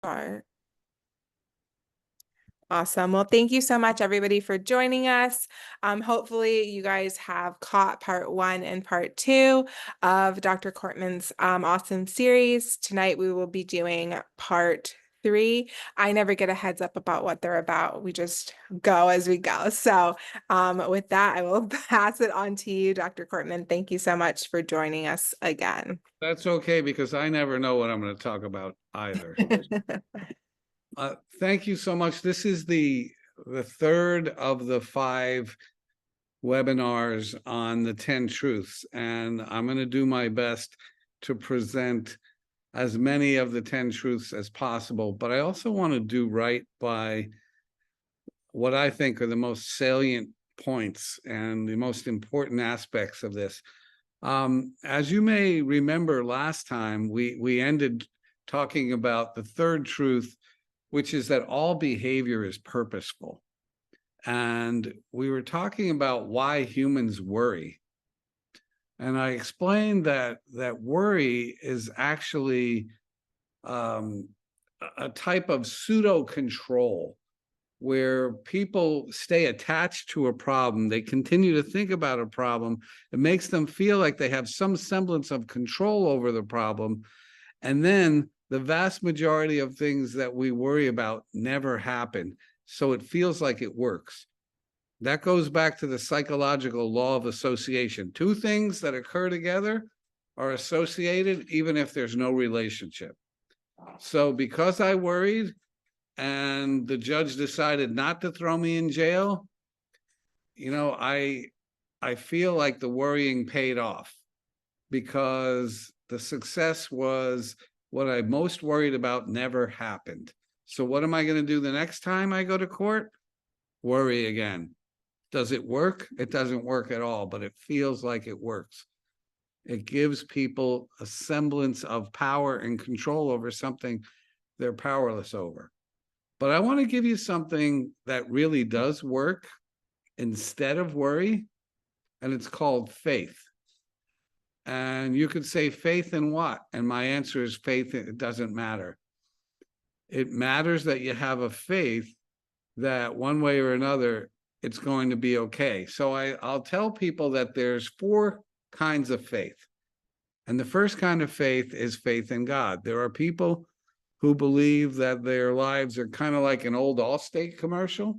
Sure. Awesome. Well, thank you so much, everybody, for joining us. Hopefully, you guys have caught part 1 and part 2 of Dr. Cortman's awesome series. Tonight, we will be doing part 3. I never get a heads up about what they're about. We just go as we go. So with that, I will pass it on to you, Dr. Cortman. Thank you so much for joining us again. That's okay, because I never know what I'm going to talk about either. Thank you so much. This is the third of the 5 webinars on the 10 truths, and I'm going to do my best to present as many of the 10 truths as possible. But I also want to do right by what I think are the most salient points and the most important aspects of this. As you may remember, last time we ended talking about the third truth, which is that all behavior is purposeful. And we were talking about why humans worry. And I explained that worry is actually a type of pseudo control, where people stay attached to a problem. They continue to think about a problem. It makes them feel like they have some semblance of control over the problem. And then the vast majority of things that we worry about never happen. So it feels like it works. That goes back to the psychological law of association. 2 things that occur together are associated, even if there's no relationship. So because I worried, and the judge decided not to throw me in jail, you know, I feel like the worrying paid off, because the success was what I most worried about never happened. So what am I going to do the next time I go to court? Worry again. Does it work? It doesn't work at all, but it feels like it works. It gives people a semblance of power and control over something they're powerless over. But I want to give you something that really does work instead of worry, and it's called faith. And you could say, faith in what? And my answer is faith. It doesn't matter. It matters that you have a faith that one way or another, it's going to be okay. So I'll tell people that there's 4 kinds of faith. And the first kind of faith is faith in God. There are people who believe that their lives are kind of like an old Allstate commercial,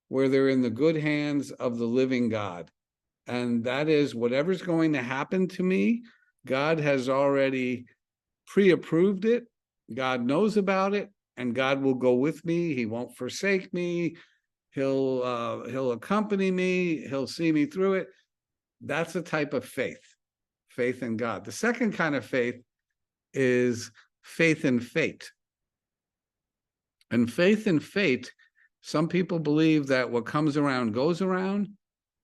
where they're in the good hands of the living God. And that is, whatever's going to happen to me, God has already pre-approved it. God knows about it, and God will go with me. He won't forsake me. He'll accompany me. He'll see me through it. That's a type of faith in God. The second kind of faith is faith in fate. And faith in fate, some people believe that what comes around goes around.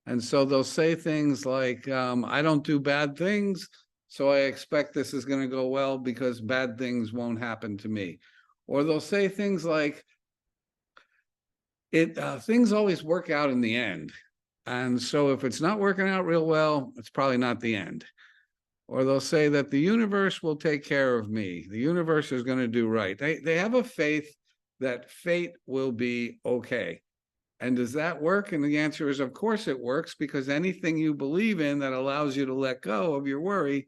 And so they'll say things like, I don't do bad things, so I expect this is going to go well because bad things won't happen to me. Or they'll say things like, things always work out in the end. And so if it's not working out real well, it's probably not the end. Or they'll say that the universe will take care of me. The universe is going to do right. They have a faith that fate will be okay. And does that work? And the answer is, of course it works, because anything you believe in that allows you to let go of your worry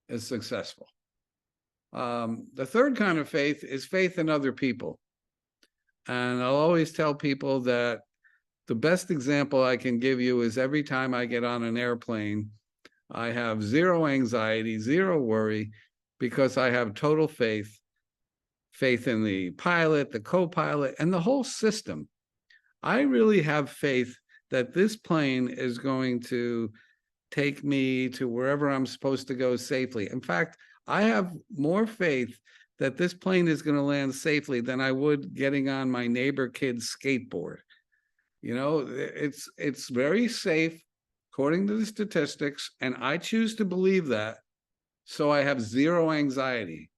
is successful. The third kind of faith is faith in other people. And I'll always tell people that the best example I can give you is every time I get on an airplane, I have 0 anxiety, 0 worry, because I have total faith in the pilot, the co-pilot, and the whole system. I really have faith that this plane is going to take me to wherever I'm supposed to go safely. In fact, I have more faith that this plane is going to land safely than I would getting on my neighbor kid's skateboard. You know, it's very safe according to the statistics, and I choose to believe that. So I have 0 anxiety.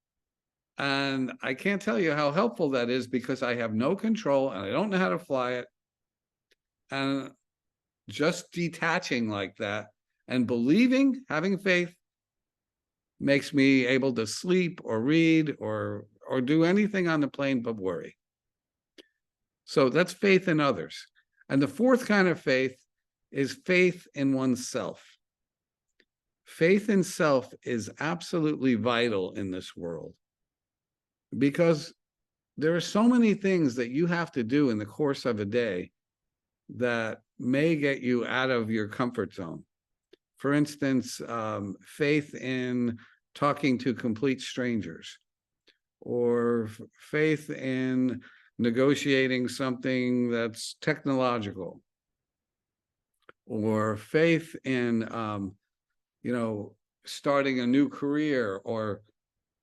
And I can't tell you how helpful that is, because I have no control and I don't know how to fly it. And just detaching like that and believing, having faith, makes me able to sleep or read or or do anything on the plane but worry. So that's faith in others. And the fourth kind of faith is faith in oneself. Faith in self is absolutely vital in this world because there are so many things that you have to do in the course of a day that may get you out of your comfort zone. For instance, faith in talking to complete strangers, or faith in negotiating something that's technological, or faith in, starting a new career, or,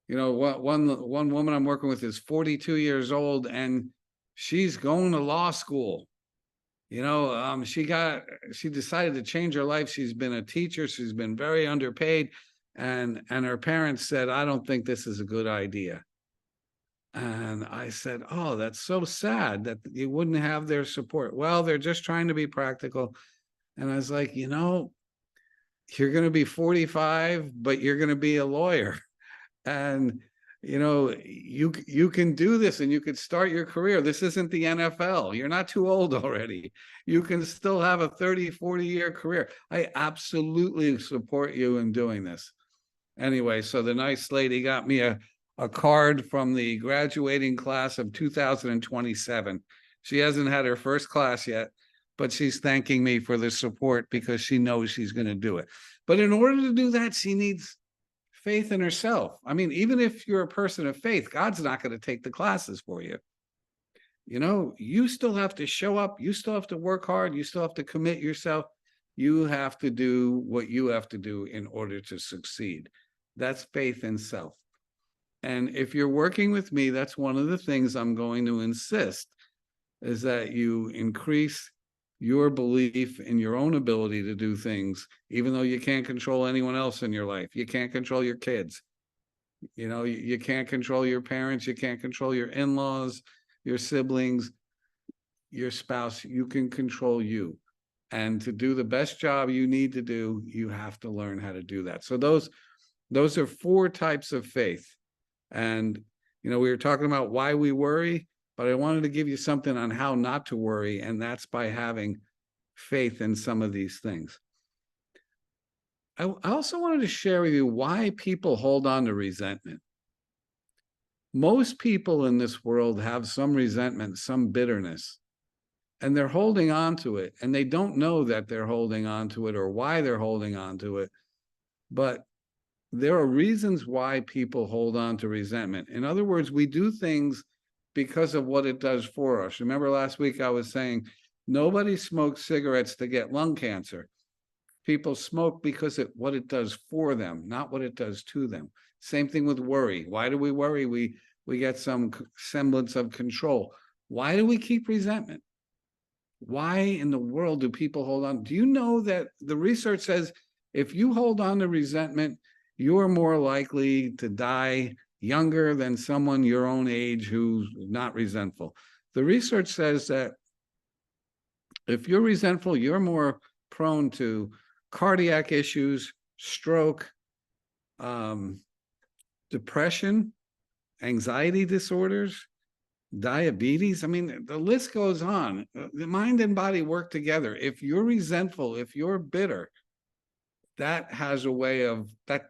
one woman I'm working with is 42 years old and she's going to law school. She decided to change her life. She's been a teacher. She's been very underpaid. And her parents said, I don't think this is a good idea. And I said, oh, that's so sad that you wouldn't have their support. Well, they're just trying to be practical. And I was like, you're going to be 45, but you're going to be a lawyer. And, you can do this and you could start your career. This isn't the NFL. You're not too old already. You can still have a 30, 40-year career. I absolutely support you in doing this. Anyway, so the nice lady got me a card from the graduating class of 2027. She hasn't had her first class yet, but she's thanking me for the support because she knows she's going to do it. But in order to do that, she needs faith in herself. I mean, even if you're a person of faith, God's not going to take the classes for you. You still have to show up. You still have to work hard. You still have to commit yourself. You have to do what you have to do in order to succeed. That's faith in self. And if you're working with me, that's one of the things I'm going to insist is that you increase your belief in your own ability to do things, even though you can't control anyone else in your life. You can't control your kids. You can't control your parents. You can't control your in-laws, your siblings, your spouse. You can control you. And to do the best job you need to do, you have to learn how to do that. So those are 4 types of faith. And, we were talking about why we worry, but I wanted to give you something on how not to worry, and that's by having faith in some of these things. I also wanted to share with you why people hold on to resentment. Most people in this world have some resentment, some bitterness, and they're holding on to it, and they don't know that they're holding on to it or why they're holding on to it. But there are reasons why people hold on to resentment. In other words, we do things because of what it does for us. Remember last week I was saying, nobody smokes cigarettes to get lung cancer. People smoke because of what it does for them, not what it does to them. Same thing with worry. Why do we worry? We get some semblance of control. Why do we keep resentment? Why in the world do people hold on? Do you know that the research says if you hold on to resentment, you're more likely to die younger than someone your own age who's not resentful? The research says that if you're resentful, you're more prone to cardiac issues, stroke, depression, anxiety disorders, diabetes. I mean, the list goes on. The mind and body work together. If you're resentful, if you're bitter, that has a way of that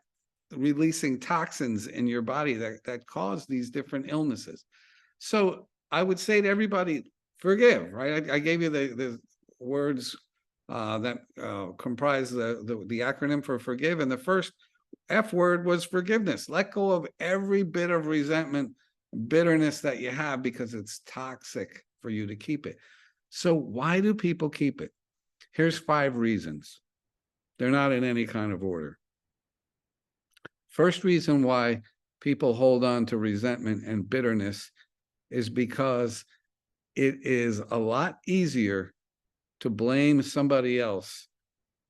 releasing toxins in your body that cause these different illnesses. So I would say to everybody, forgive, right? I gave you the words that comprise the acronym for forgive. And the first F word was forgiveness. Let go of every bit of resentment, bitterness that you have because it's toxic for you to keep it. So why do people keep it? Here's 5 reasons. They're not in any kind of order. First reason why people hold on to resentment and bitterness is because it is a lot easier to blame somebody else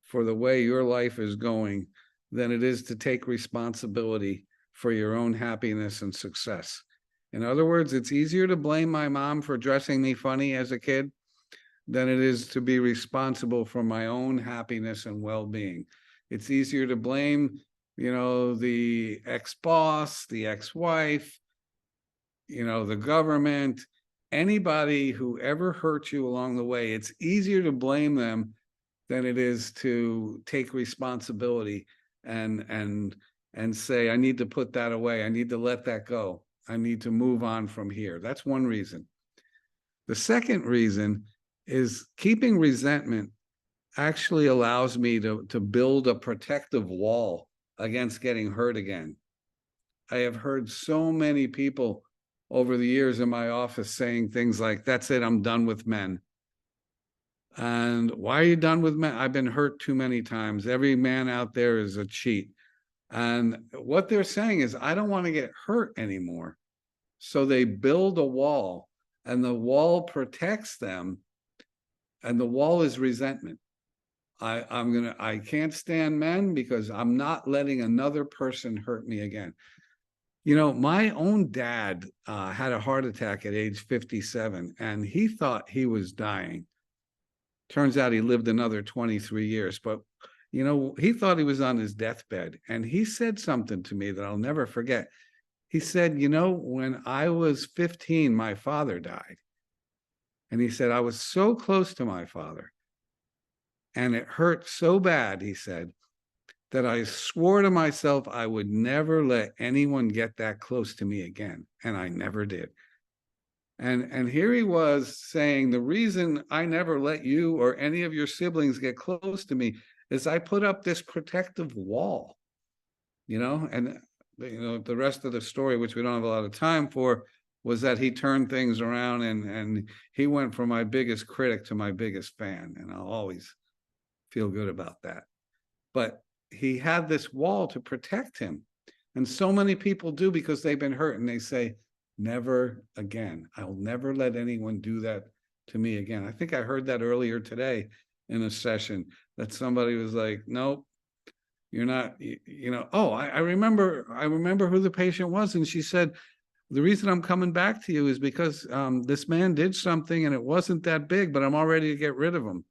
for the way your life is going than it is to take responsibility for your own happiness and success. In other words, it's easier to blame my mom for dressing me funny as a kid than it is to be responsible for my own happiness and well-being. It's easier to blame, the ex-boss, the ex-wife, the government, anybody who ever hurt you along the way, it's easier to blame them than it is to take responsibility and say, I need to put that away. I need to let that go. I need to move on from here. That's one reason. The second reason is keeping resentment actually allows me to build a protective wall against getting hurt again. I have heard so many people over the years in my office saying things like, that's it, I'm done with men. And why are you done with men? I've been hurt too many times. Every man out there is a cheat. And what they're saying is, I don't want to get hurt anymore. So they build a wall, and the wall protects them, and the wall is resentment. I can't stand men because I'm not letting another person hurt me again. My own dad had a heart attack at age 57, and he thought he was dying. Turns out he lived another 23 years, but he thought he was on his deathbed, and he said something to me that I'll never forget. He said, when I was 15, my father died. And he said, I was so close to my father, and it hurt so bad, he said, that I swore to myself I would never let anyone get that close to me again. And I never did. And here he was saying, the reason I never let you or any of your siblings get close to me is I put up this protective wall, and the rest of the story, which we don't have a lot of time for, was that he turned things around and he went from my biggest critic to my biggest fan. And I'll always feel good about that. But he had this wall to protect him. And so many people do because they've been hurt, and they say, never again. I'll never let anyone do that to me again. I think I heard that earlier today in a session, that somebody was like, nope, you're not, I remember who the patient was. And she said, the reason I'm coming back to you is because this man did something and it wasn't that big, but I'm all ready to get rid of him.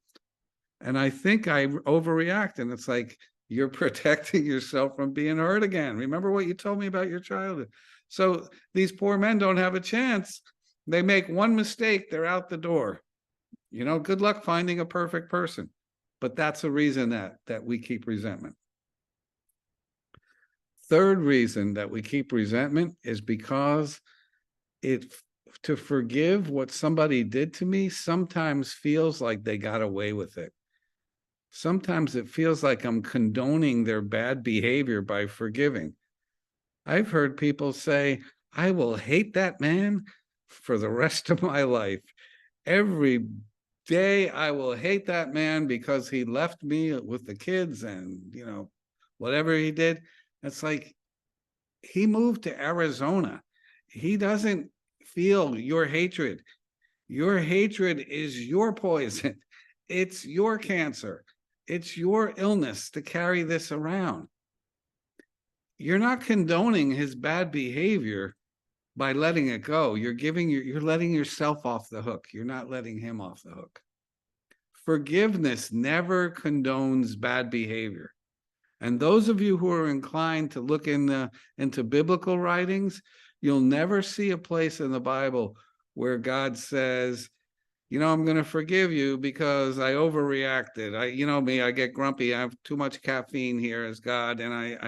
And I think I overreact. And it's like, you're protecting yourself from being hurt again. Remember what you told me about your childhood. So these poor men don't have a chance. They make one mistake, they're out the door. Good luck finding a perfect person. But that's a reason that we keep resentment. Third reason that we keep resentment is because to forgive what somebody did to me sometimes feels like they got away with it. Sometimes it feels like I'm condoning their bad behavior by forgiving. I've heard people say, I will hate that man for the rest of my life. Every day I will hate that man because he left me with the kids and, whatever he did. It's like, he moved to Arizona. He doesn't feel your hatred. Your hatred is your poison. It's your cancer. It's your illness to carry this around. You're not condoning his bad behavior by letting it go. You're letting yourself off the hook. You're not letting him off the hook. Forgiveness never condones bad behavior. And those of you who are inclined to look into biblical writings, you'll never see a place in the Bible where God says, I'm going to forgive you because I overreacted. I get grumpy. I have too much caffeine here as God. And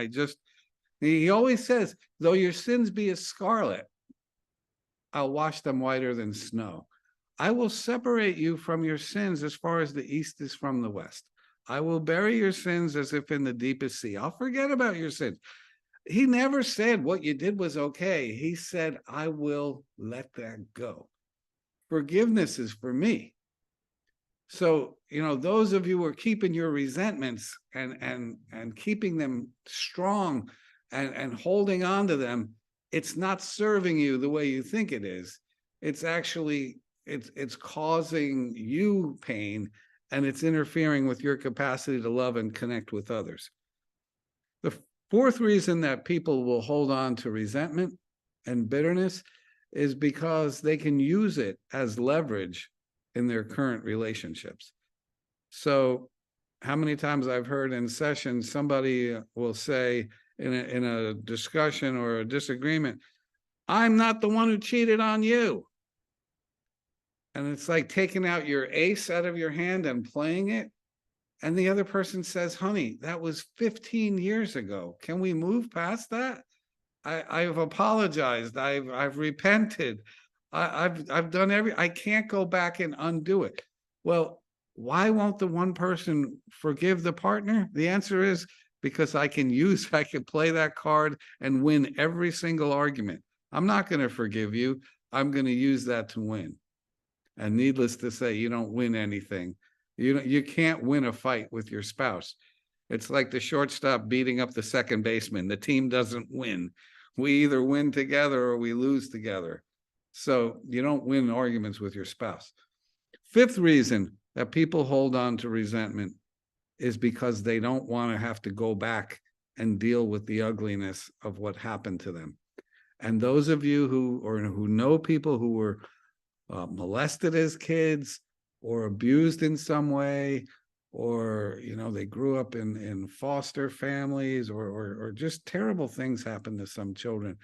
he always says, though your sins be as scarlet, I'll wash them whiter than snow. I will separate you from your sins as far as the east is from the west. I will bury your sins as if in the deepest sea. I'll forget about your sins. He never said what you did was okay. He said, I will let that go. Forgiveness is for me. So, those of you who are keeping your resentments and keeping them strong and holding on to them, it's not serving you the way you think it is. It's actually, it's causing you pain, and it's interfering with your capacity to love and connect with others. The fourth reason that people will hold on to resentment and bitterness is because they can use it as leverage in their current relationships. So how many times I've heard in sessions, somebody will say in a discussion or a disagreement, I'm not the one who cheated on you. And it's like taking out your ace out of your hand and playing it. And the other person says, honey, that was 15 years ago. Can we move past that? I've apologized. I've repented. I've done I can't go back and undo it. Well, why won't the one person forgive the partner? The answer is because I can play that card and win every single argument. I'm not going to forgive you. I'm going to use that to win. And needless to say, you don't win anything. You can't win a fight with your spouse. It's like the shortstop beating up the second baseman. The team doesn't win. We either win together or we lose together. So you don't win arguments with your spouse. Fifth reason that people hold on to resentment is because they don't want to have to go back and deal with the ugliness of what happened to them. And those of you who know people who were molested as kids or abused in some way, or they grew up in foster families, or just terrible things happen to some children,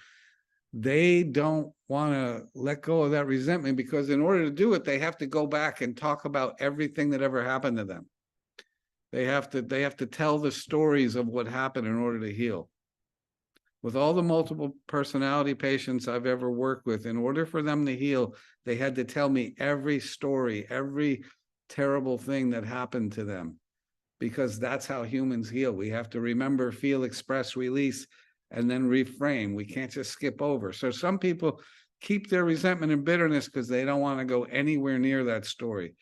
they don't want to let go of that resentment, because in order to do it, they have to go back and talk about everything that ever happened to them. They have to tell the stories of what happened in order to heal. With all the multiple personality patients I've ever worked with, in order for them to heal, they had to tell me every story, every terrible thing that happened to them, because that's how humans heal. We have to remember, feel, express, release, and then reframe. We can't just skip over. So some people keep their resentment and bitterness because they don't want to go anywhere near that story.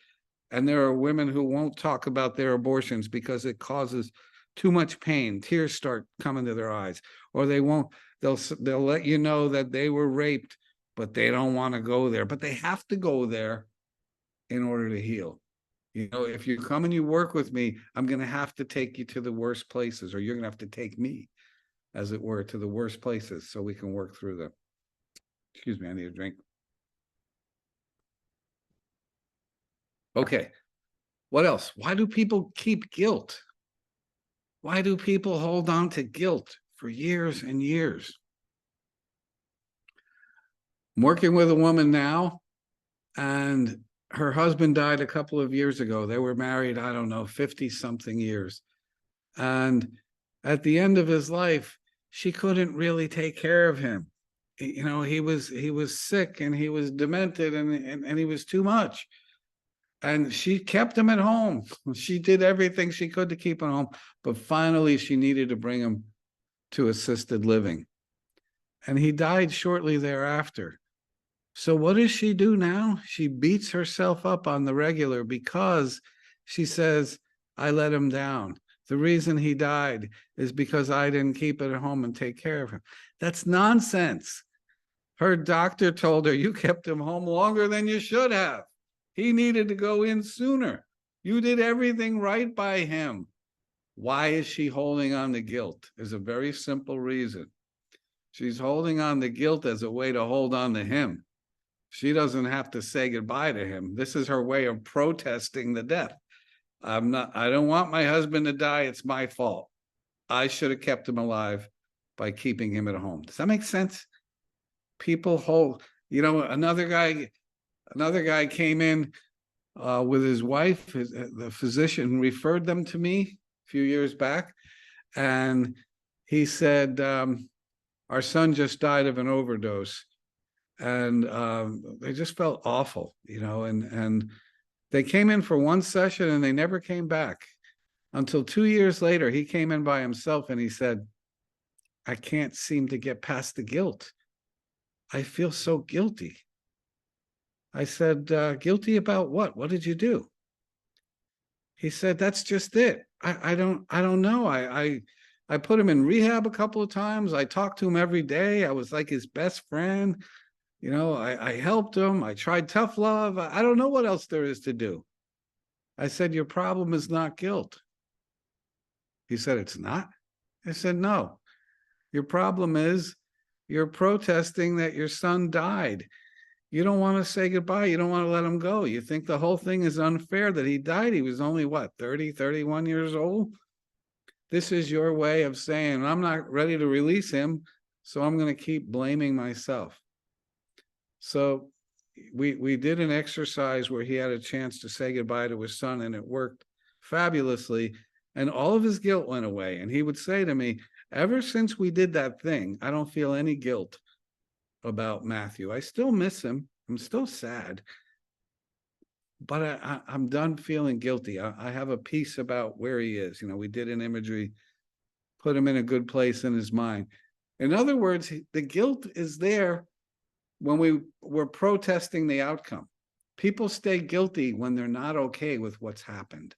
And there are women who won't talk about their abortions because it causes too much pain. Tears start coming to their eyes. Or they'll let you know that they were raped, but they don't want to go there. But they have to go there in order to heal. If you come and you work with me, I'm going to have to take you to the worst places, or you're going to have to take me, as it were, to the worst places so we can work through them. Excuse me, I need a drink. Okay. What else? Why do people keep guilt? Why do people hold on to guilt for years and years? I'm working with a woman now, and her husband died a couple of years ago. They were married, 50 something years. And at the end of his life, she couldn't really take care of him. He was sick and he was demented and he was too much. And she kept him at home. She did everything she could to keep him home. But finally, she needed to bring him to assisted living. And he died shortly thereafter. So what does she do now? She beats herself up on the regular because she says, I let him down. The reason he died is because I didn't keep it at home and take care of him. That's nonsense. Her doctor told her, you kept him home longer than you should have. He needed to go in sooner. You did everything right by him. Why is she holding on to guilt? There's a very simple reason. She's holding on to guilt as a way to hold on to him. She doesn't have to say goodbye to him. This is her way of protesting the death. I don't want my husband to die. It's my fault. I should have kept him alive by keeping him at home. Does that make sense? People hold, another guy came in with his wife. The physician referred them to me a few years back. And he said, our son just died of an overdose. And they just felt awful, and they came in for one session and they never came back until 2 years later. He came in by himself and he said, I can't seem to get past the guilt. I feel so guilty. I said, guilty about what? What did you do? He said, that's just it. I don't know. I put him in rehab a couple of times. I talked to him every day. I was like his best friend. I helped him. I tried tough love. I don't know what else there is to do. I said, your problem is not guilt. He said, it's not? I said, no. Your problem is you're protesting that your son died. You don't want to say goodbye. You don't want to let him go. You think the whole thing is unfair that he died. He was only, 31 years old? This is your way of saying, I'm not ready to release him, so I'm going to keep blaming myself. So we did an exercise where he had a chance to say goodbye to his son, and it worked fabulously. And all of his guilt went away. And he would say to me, ever since we did that thing, I don't feel any guilt about Matthew. I still miss him. I'm still sad, but I'm done feeling guilty. I have a peace about where he is. We did an imagery, put him in a good place in his mind. In other words, the guilt is there when we were protesting the outcome. People stay guilty when they're not okay with what's happened.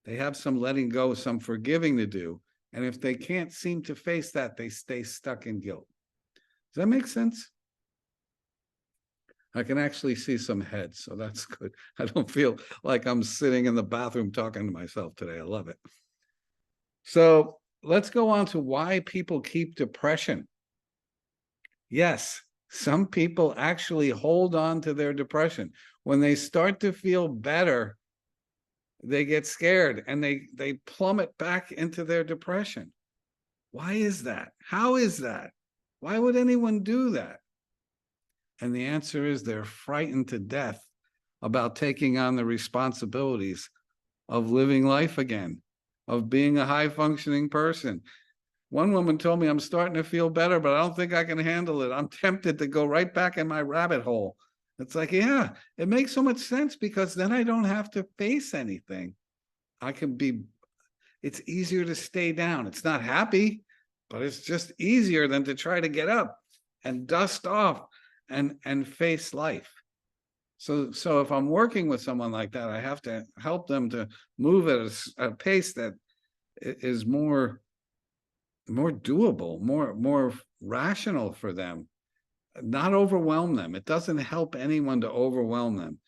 They have some letting go, some forgiving to do. And if they can't seem to face that, they stay stuck in guilt. Does that make sense? I can actually see some heads, so that's good. I don't feel like I'm sitting in the bathroom talking to myself today. I love it. So let's go on to why people keep depression. Yes, some people actually hold on to their depression. When they start to feel better, they get scared and they plummet back into their depression. Why is that? How is that? Why would anyone do that? And the answer is they're frightened to death about taking on the responsibilities of living life again, of being a high functioning person. One woman told me, I'm starting to feel better, but I don't think I can handle it. I'm tempted to go right back in my rabbit hole. It's like, yeah, it makes so much sense because then I don't have to face anything. It's easier to stay down. It's not happy, but it's just easier than to try to get up and dust off and face life. So if I'm working with someone like that, I have to help them to move at a pace that is more doable, more rational for them, not overwhelm them. It doesn't help anyone to overwhelm them.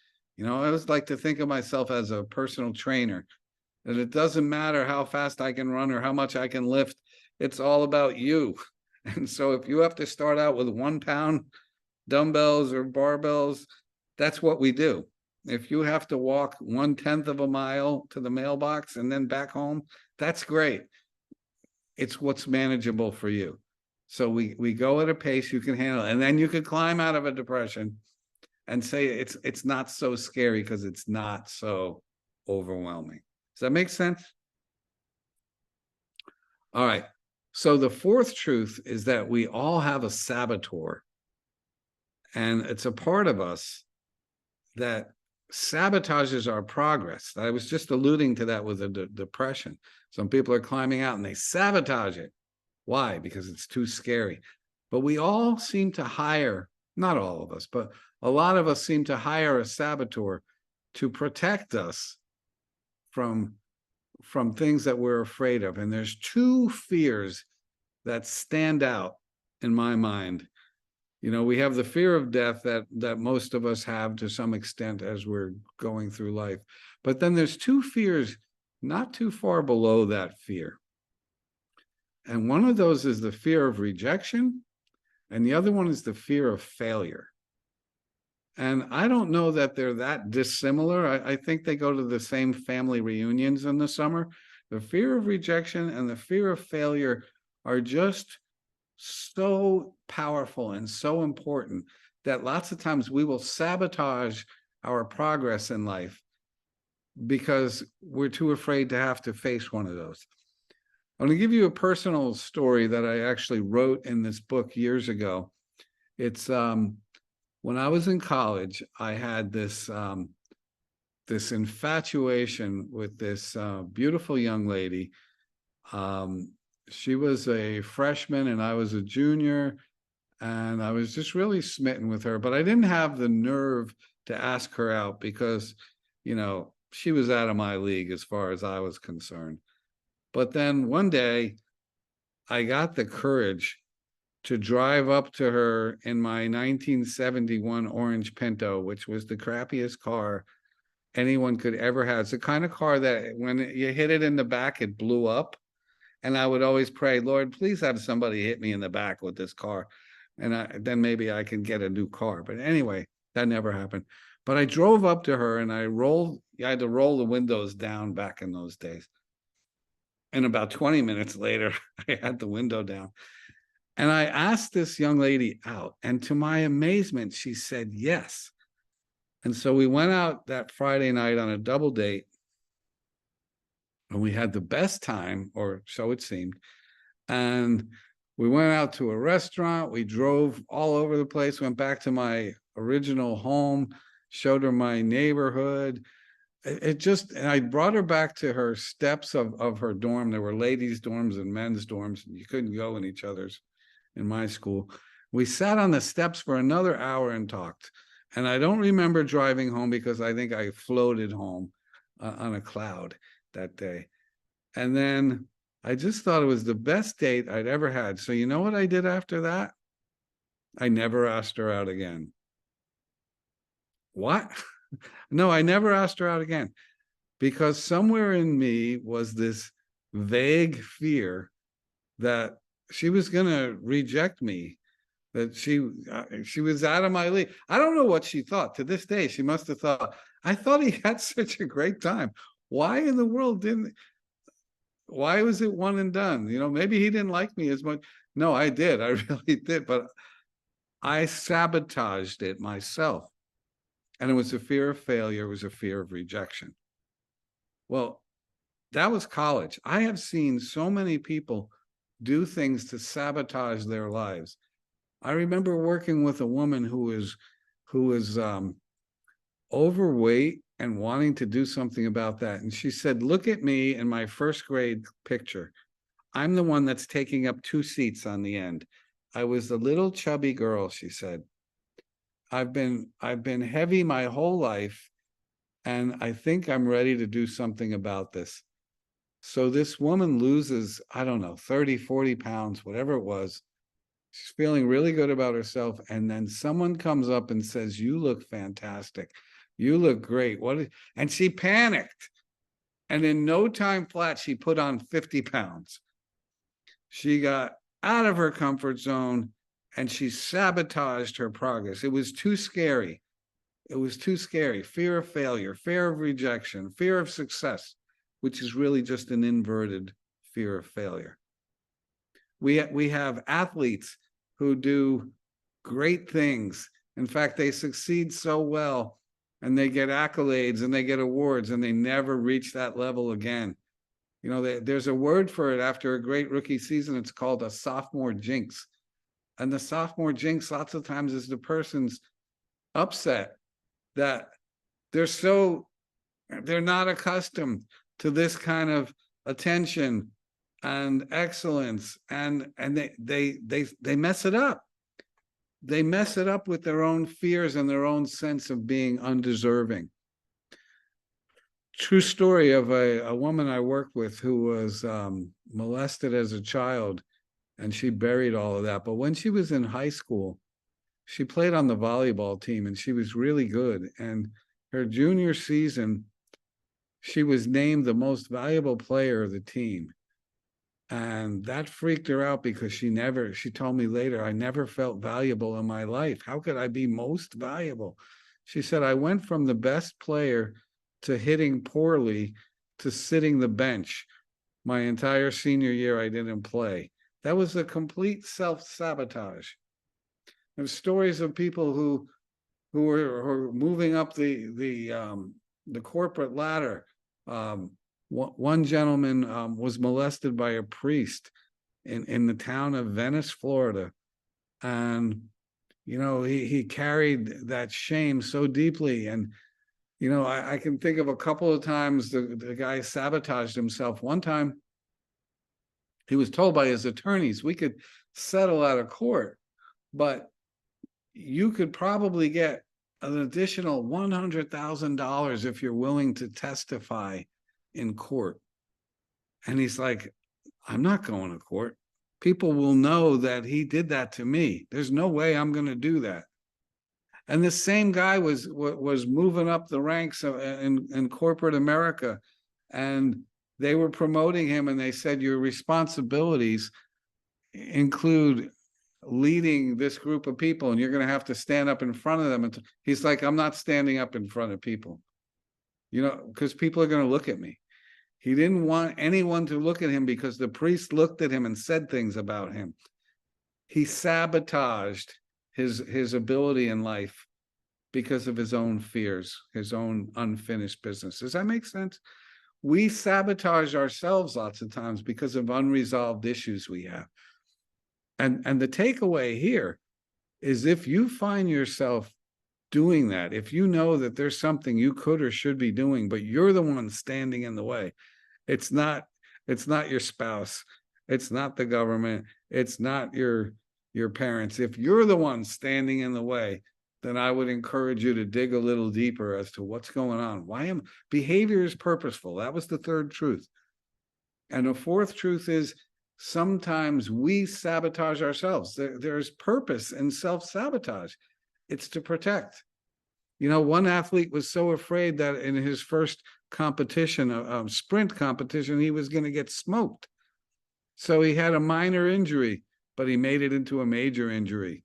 I always like to think of myself as a personal trainer, that it doesn't matter how fast I can run or how much I can lift. It's all about you. And so if you have to start out with 1 pound dumbbells or barbells, that's what we do. If you have to walk 1/10 of a mile to the mailbox and then back home, that's great. It's what's manageable for you. So we go at a pace you can handle, and then you could climb out of a depression and say it's not so scary because it's not so overwhelming. Does that make sense? All right. So the fourth truth is that we all have a saboteur, and it's a part of us that sabotages our progress. I was just alluding to that with the depression. Some people are climbing out and they sabotage it. Why? Because it's too scary. But we all seem to hire, not all of us, but a lot of us seem to hire a saboteur to protect us from things that we're afraid of. And there's 2 fears that stand out in my mind. We have the fear of death that most of us have to some extent as we're going through life. But then there's 2 fears not too far below that fear. And one of those is the fear of rejection, and the other one is the fear of failure. And I don't know that they're that dissimilar. I think they go to the same family reunions in the summer. The fear of rejection and the fear of failure are just so powerful and so important that lots of times we will sabotage our progress in life because we're too afraid to have to face one of those. I'm going to give you a personal story that I actually wrote in this book years ago. It's when I was in college, I had this this infatuation with this beautiful young lady. She was a freshman and I was a junior, and I was just really smitten with her, but I didn't have the nerve to ask her out because, she was out of my league as far as I was concerned. But then one day I got the courage to drive up to her in my 1971 orange Pinto, which was the crappiest car anyone could ever have. It's the kind of car that when you hit it in the back, it blew up. And I would always pray, Lord, please have somebody hit me in the back with this car. And then maybe I can get a new car. But anyway, that never happened. But I drove up to her and I had to roll the windows down back in those days. And about 20 minutes later, I had the window down. And I asked this young lady out, and to my amazement, she said yes. And so we went out that Friday night on a double date, and we had the best time, or so it seemed. And we went out to a restaurant. We drove all over the place, went back to my original home, showed her my neighborhood. It just, and I brought her back to her steps of her dorm. There were ladies' dorms and men's dorms. And you couldn't go in each other's in my school. We sat on the steps for another hour and talked. And I don't remember driving home because I think I floated home on a cloud that day. And then I just thought it was the best date I'd ever had. So you know what I did after that? I never asked her out again. What? No, I never asked her out again because somewhere in me was this vague fear that she was going to reject me, that she was out of my league. I don't know what she thought. To this day, she must have thought, I thought he had such a great time. Why in the world why was it one and done? You know, maybe he didn't like me as much. No, I did. I really did. But I sabotaged it myself. And it was a fear of failure. It was a fear of rejection. Well, that was college. I have seen so many people do things to sabotage their lives. I remember working with a woman who was overweight and wanting to do something about that. And she said, look at me in my first grade picture. I'm the one that's taking up 2 seats on the end. I was the little chubby girl, she said. I've been heavy my whole life, and I think I'm ready to do something about this. So this woman loses, I don't know, 30, 40 pounds, whatever it was. She's feeling really good about herself. And then someone comes up and says, you look fantastic. You look great. And she panicked. And in no time flat, she put on 50 pounds. She got out of her comfort zone and she sabotaged her progress. It was too scary. It was too scary. Fear of failure, fear of rejection, fear of success, which is really just an inverted fear of failure. We have athletes who do great things. In fact, they succeed so well and they get accolades and they get awards and they never reach that level again. You know, there's a word for it after a great rookie season. It's called a sophomore jinx. And the sophomore jinx lots of times is the person's upset that they're not accustomed to this kind of attention and excellence, and they mess it up. They mess it up with their own fears and their own sense of being undeserving. True story of a woman I worked with who was molested as a child, and she buried all of that. But when she was in high school, she played on the volleyball team and she was really good. And her junior season, she was named the most valuable player of the team. And that freaked her out because she told me later, I never felt valuable in my life. How could I be most valuable? She said, I went from the best player to hitting poorly to sitting the bench. My entire senior year, I didn't play. That was a complete self-sabotage. There's stories of people who were moving up the corporate ladder. One gentleman was molested by a priest in the town of Venice, Florida. And, you know, he carried that shame so deeply. And, you know, I can think of a couple of times the guy sabotaged himself. One time, he was told by his attorneys, we could settle out of court, but you could probably get an additional $100,000 if you're willing to testify in court. And he's like, I'm not going to court. People will know that he did that to me. There's no way I'm going to do that. And this same guy was moving up the ranks in corporate America, and they were promoting him, and they said your responsibilities include leading this group of people, and you're going to have to stand up in front of them. And he's like, I'm not standing up in front of people, you know, because people are going to look at me. He didn't want anyone to look at him because the priest looked at him and said things about him. He sabotaged his ability in life because of his own fears, his own unfinished business. Does that make sense? We sabotage ourselves lots of times because of unresolved issues we have. And the takeaway here is, if you find yourself doing that, if you know that there's something you could or should be doing, but you're the one standing in the way, it's not your spouse, it's not the government, it's not your parents. If you're the one standing in the way, then I would encourage you to dig a little deeper as to what's going on. Behavior is purposeful. That was the third truth. And the fourth truth is, sometimes we sabotage ourselves. There's purpose in self-sabotage. It's to protect. One athlete was so afraid that in his first competition, a sprint competition, he was going to get smoked. So he had a minor injury, but he made it into a major injury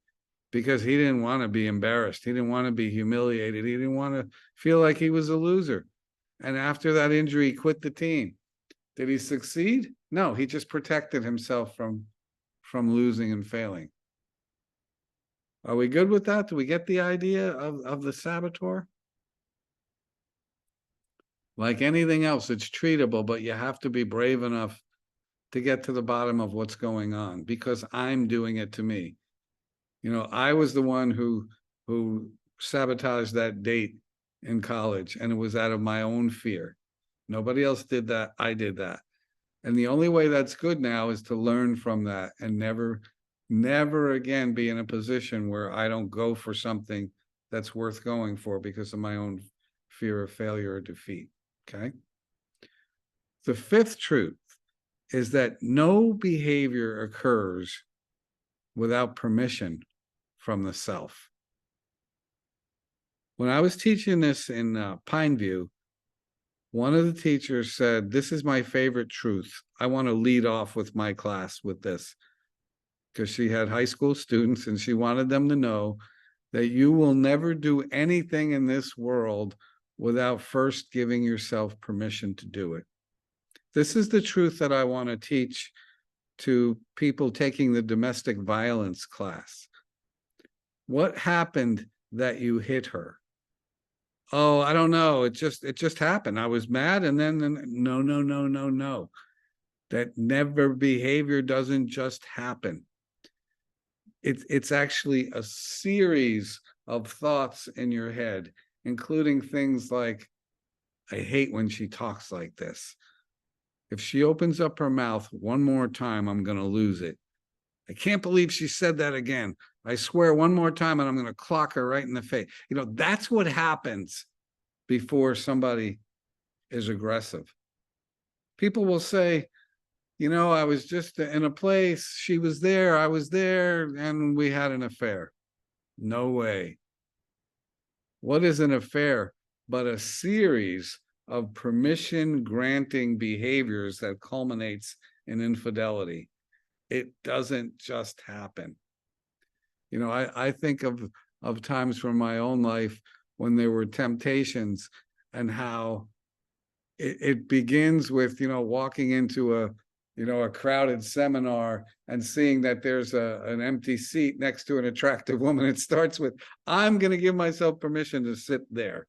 because he didn't want to be embarrassed. He didn't want to be humiliated. He didn't want to feel like he was a loser. And after that injury, he quit the team. Did he succeed? No, he just protected himself from losing and failing. Are we good with that? Do we get the idea of the saboteur? Like anything else, it's treatable, but you have to be brave enough to get to the bottom of what's going on, because I'm doing it to me. I was the one who sabotaged that date in college, and it was out of my own fear. Nobody else did that. I did that. And the only way that's good now is to learn from that and never again be in a position where I don't go for something that's worth going for because of my own fear of failure or defeat. Okay. The fifth truth is that no behavior occurs without permission from the self. When I was teaching this in Pineview, one of the teachers said, "This is my favorite truth. I want to lead off with my class with this," because she had high school students and she wanted them to know that you will never do anything in this world without first giving yourself permission to do it. This is the truth that I want to teach to people taking the domestic violence class. What happened that you hit her? Oh, I don't know. It just happened. I was mad, and then no. That behavior doesn't just happen. It's actually a series of thoughts in your head, including things like, I hate when she talks like this. If she opens up her mouth one more time, I'm going to lose it. I can't believe she said that again. I swear one more time and I'm going to clock her right in the face. That's what happens before somebody is aggressive. People will say, I was just in a place, she was there, I was there, and we had an affair. No way. What is an affair but a series of permission-granting behaviors that culminates in infidelity? It doesn't just happen. I think of times from my own life when there were temptations, and how it begins with, walking into a crowded seminar and seeing that there's an empty seat next to an attractive woman. It starts with, I'm going to give myself permission to sit there.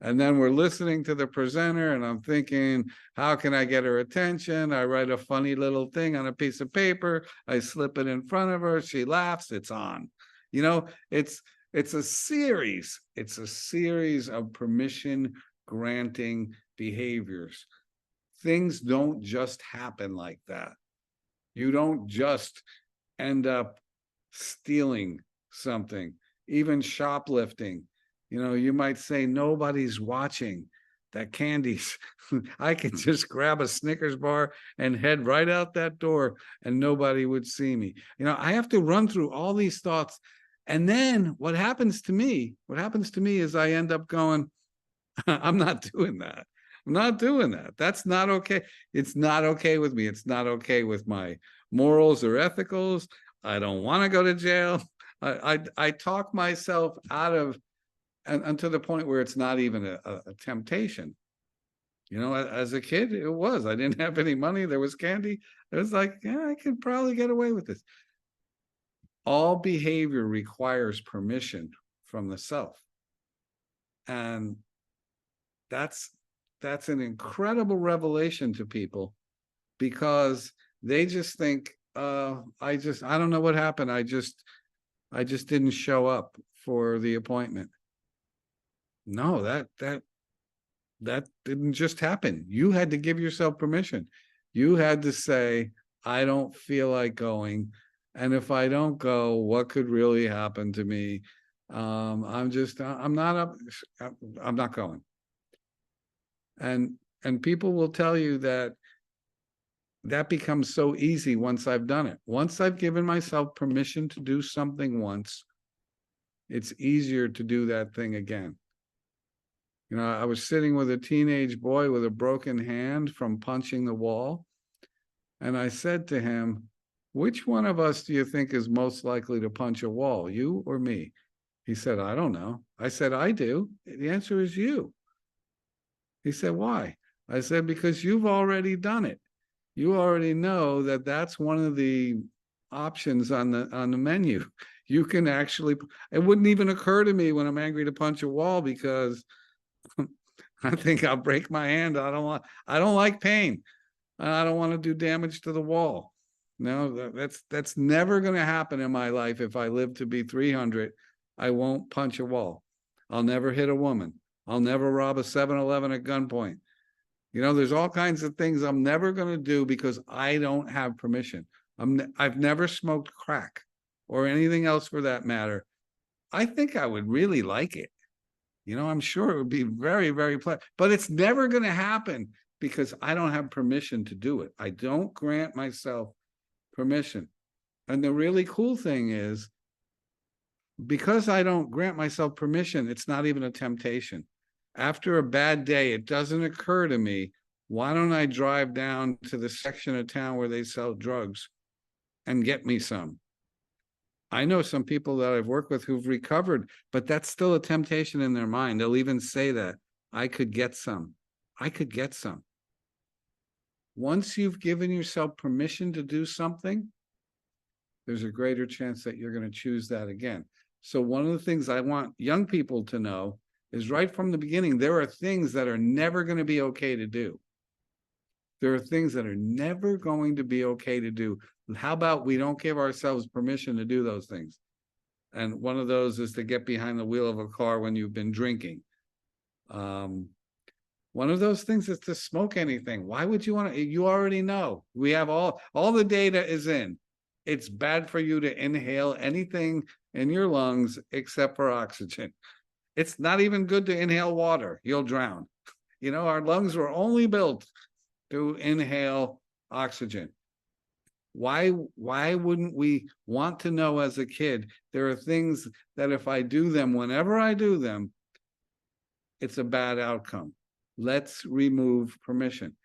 And then we're listening to the presenter, and I'm thinking, how can I get her attention? I write a funny little thing on a piece of paper. I slip it in front of her. She laughs. It's on. It's a series. It's a series of permission granting behaviors. Things don't just happen like that. You don't just end up stealing something, even shoplifting. You might say, nobody's watching. That candy's, I could just grab a Snickers bar and head right out that door and nobody would see me. I have to run through all these thoughts. And then what happens to me is I end up going, I'm not doing that. I'm not doing that. That's not okay. It's not okay with me. It's not okay with my morals or ethicals. I don't want to go to jail. I talk myself out of, and to the point where it's not even a temptation. As a kid, it was. I didn't have any money. There was candy. It was like, yeah, I could probably get away with this. all behavior requires permission from the self. And that's an incredible revelation to people, because they just think, I don't know what happened. I just didn't show up for the appointment. No, that didn't just happen. You had to give yourself permission. You had to say, I don't feel like going. And if I don't go, what could really happen to me? I'm not going. And people will tell you that becomes so easy once I've done it. Once I've given myself permission to do something once, it's easier to do that thing again. You know, I was sitting with a teenage boy with a broken hand from punching the wall. And I said to him, which one of us do you think is most likely to punch a wall, you or me? He said, I don't know. I said, I do. The answer is you. He said, why? I said, because you've already done it. You already know that that's one of the options on the menu. You can actually, it wouldn't even occur to me when I'm angry to punch a wall, because I think I'll break my hand. I don't like pain. I don't want to do damage to the wall. No, that's never going to happen in my life. If I live to be 300, I won't punch a wall. I'll never hit a woman. I'll never rob a 7-Eleven at gunpoint. You know, there's all kinds of things I'm never going to do because I don't have permission. I've never smoked crack or anything else for that matter. I think I would really like it. You know, I'm sure it would be very, very pleasant, but it's never going to happen because I don't have permission to do it. I don't grant myself permission. And the really cool thing is, because I don't grant myself permission, it's not even a temptation. After a bad day, it doesn't occur to me, why don't I drive down to the section of town where they sell drugs and get me some? I know some people that I've worked with who've recovered, but that's still a temptation in their mind. They'll even say that, I could get some. I could get some. Once you've given yourself permission to do something, there's a greater chance that you're going to choose that again. So one of the things I want young people to know is, right from the beginning, there are things that are never going to be okay to do. There are things that are never going to be okay to do. How about we don't give ourselves permission to do those things? And one of those is to get behind the wheel of a car when you've been drinking. One of those things is to smoke anything. Why would you want to? You already know. We have all the data is in. It's bad for you to inhale anything in your lungs except for oxygen. It's not even good to inhale water. You'll drown. You know, our lungs were only built to inhale oxygen. Why wouldn't we want to know as a kid, there are things that if I do them, whenever I do them, it's a bad outcome. Let's remove permission.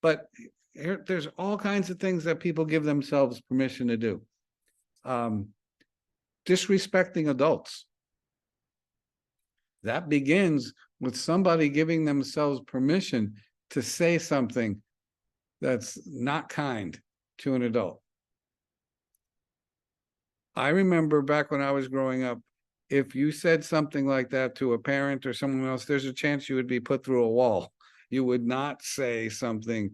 But there's all kinds of things that people give themselves permission to do. Disrespecting adults. That begins with somebody giving themselves permission to say something that's not kind to an adult. I remember back when I was growing up, if you said something like that to a parent or someone else, there's a chance you would be put through a wall. You would not say something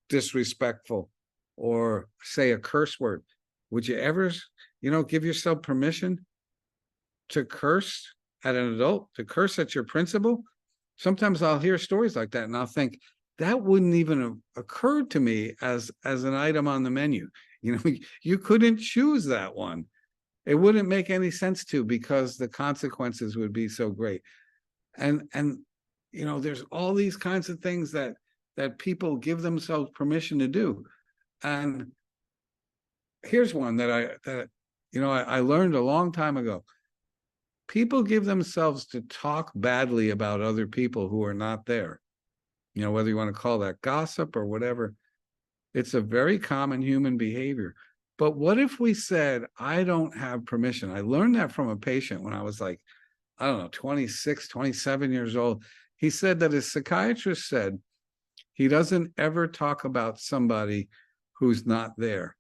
disrespectful or say a curse word. Would you ever, give yourself permission to curse at an adult, to curse at your principal? Sometimes I'll hear stories like that and I'll think, that wouldn't even have occurred to me as an item on the menu. You couldn't choose that one. It wouldn't make any sense to, because the consequences would be so great. And there's all these kinds of things that people give themselves permission to do. And here's one that I learned a long time ago. People give themselves to talk badly about other people who are not there. Whether you want to call that gossip or whatever, it's a very common human behavior. But what if we said, I don't have permission? I learned that from a patient when I was like, 26, 27 years old. He said that his psychiatrist said he doesn't ever talk about somebody who's not there.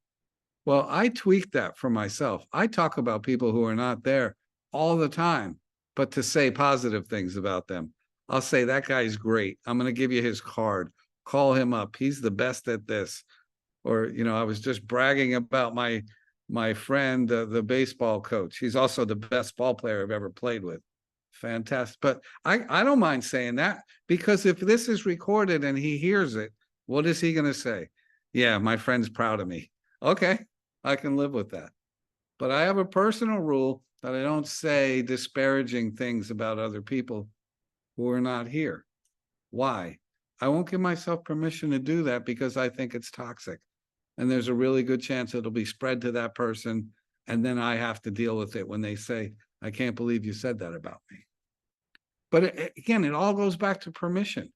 Well, I tweak that for myself. I talk about people who are not there all the time, but to say positive things about them. I'll say, that guy's great. I'm going to give you his card. Call him up. He's the best at this. Or, I was just bragging about my friend, the baseball coach. He's also the best ball player I've ever played with. Fantastic. But I don't mind saying that, because if this is recorded and he hears it, what is he going to say? Yeah, my friend's proud of me. Okay, I can live with that. But I have a personal rule that I don't say disparaging things about other people who are not here. Why? I won't give myself permission to do that because I think it's toxic. And there's a really good chance it'll be spread to that person. And then I have to deal with it when they say, I can't believe you said that about me. But again, it all goes back to permission.